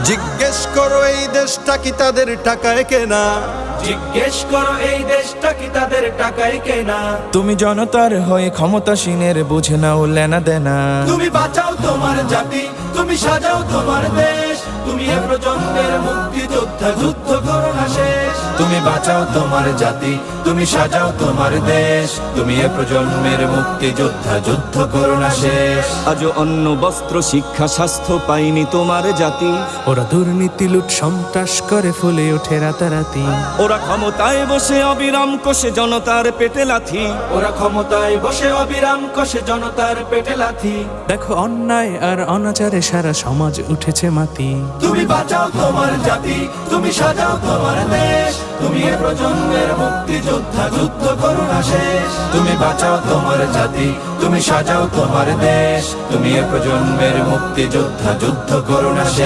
জিজ্ঞেস করো এই দেশটা কি তাদের টাকায় কেনা? জিজ্ঞেস করো এই দেশটা কি তাদের টাকায় কেনা? তুমি জনতার হয়ে ক্ষমতাসীনের বুঝে নাও লেনা দেনা। তুমি বাঁচাও তোমার জাতি, তুমি সাজাও তোমার দেশ, তুমি এ প্রজন্মের মুক্তিযোদ্ধা, যুদ্ধ করো না শেষ। তুমি বাঁচাও তোমার জাতি, তুমি সাজাও তোমার দেশ, তুমি এ প্রজন্মের মুক্তিযোদ্ধা, যুদ্ধ করো না শেষ। আজও অন্ন বস্ত্র শিক্ষা স্বাস্থ্য পাইনি তোমার জাতি। ওরা দুর্নীতি লুট সন্ত্রাস করে ফুলে ওঠে রাতারাতি। ওরা ক্ষমতায় বসে অবিরাম কষে জনতার পেটে লাথি। ওরা ক্ষমতায় বসে অবিরাম কষে জনতার পেটে লাথি। দেখো অন্যায় আর অনাচারে সারা সমাজ উঠেছে মাতি। তুমি বাঁচাও তোমার জাতি, তুমি সাজাও তোমার দেশ, তুমি এ প্রজন্মের মুক্তিযোদ্ধা, যুদ্ধ করো না শেষ। তুমি বাঁচাও তোমার জাতি, তুমি সাজাও তোমার দেশ, তুমি এ প্রজন্মের মুক্তিযোদ্ধা, যুদ্ধ করো না শেষ।